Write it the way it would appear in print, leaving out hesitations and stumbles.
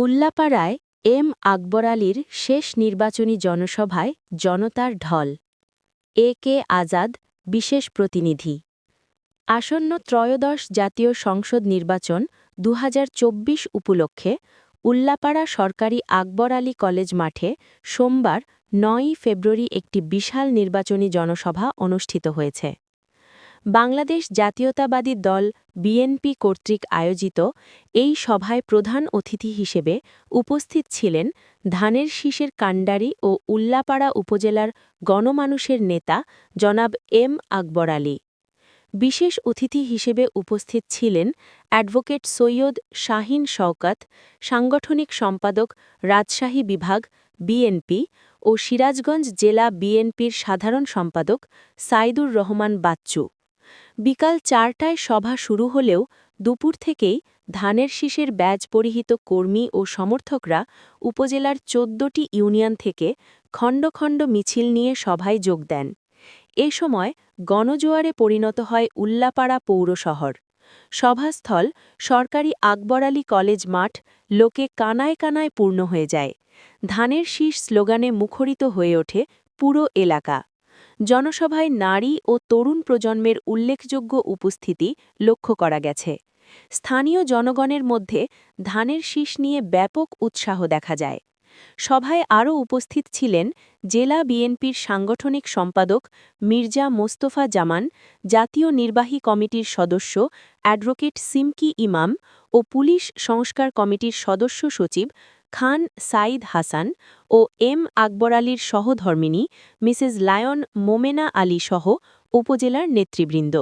উল্লাপাড়ায় M আকবর আলীর শেষ নির্বাচনী জনসভায় জনতার ঢল। এ কে আজাদ, বিশেষ প্রতিনিধি। আসন্ন ত্রয়োদশ জাতীয় সংসদ নির্বাচন ২০২৪ উপলক্ষে উল্লাপাড়া সরকারি আকবর আলী কলেজ মাঠে সোমবার ৯ ফেব্রুয়ারি একটি বিশাল নির্বাচনী জনসভা অনুষ্ঠিত হয়েছে। বাংলাদেশ জাতীয়তাবাদী দল বিএনপি কর্তৃক আয়োজিত এই সভায় প্রধান অতিথি হিসেবে উপস্থিত ছিলেন ধানের শীষের কান্ডারি ও উল্লাপাড়া উপজেলার গণমানুষের নেতা জনাব এম আকবর আলী। বিশেষ অতিথি হিসেবে উপস্থিত ছিলেন অ্যাডভোকেট সৈয়দ শাহীন শওকত, সাংগঠনিক সম্পাদক রাজশাহী বিভাগ বিএনপি ও সিরাজগঞ্জ জেলা বিএনপির সাধারণ সম্পাদক সাইদুর রহমান বাচ্চু। বিকাল ৪টায় সভা শুরু হলেও দুপুর থেকেই ধানের শীষের ব্যাজ পরিহিত কর্মী ও সমর্থকরা উপজেলার ১৪টি ইউনিয়ন থেকে খণ্ড খণ্ড মিছিল নিয়ে সভায় যোগ দেন। এ সময় গণজোয়ারে পরিণত হয় উল্লাপাড়া পৌর শহর। সভাস্থল সরকারি আকবর আলী কলেজ মাঠ লোকে কানায় কানায় পূর্ণ হয়ে যায়। ধানের শীষ স্লোগানে মুখরিত হয়ে ওঠে পুরো এলাকা। জনসভায় নারী ও তরুণ প্রজন্মের উল্লেখযোগ্য উপস্থিতি লক্ষ্য করা গেছে। স্থানীয় জনগণের মধ্যে ধানের শীষ নিয়ে ব্যাপক উৎসাহ দেখা যায়। সভায় আরও উপস্থিত ছিলেন জেলা বিএনপির সাংগঠনিক সম্পাদক মির্জা মোস্তফা জামান, জাতীয় নির্বাহী কমিটির সদস্য অ্যাডভোকেট সিমকি ইমাম ও পুলিশ সংস্কার কমিটির সদস্য সচিব খান সাঈদ হাসান ও এম আকবর আলীর সহধর্মিণী মিসেস লায়ন মোমেনা আলী সহ উপজেলার নেতৃবৃন্দ।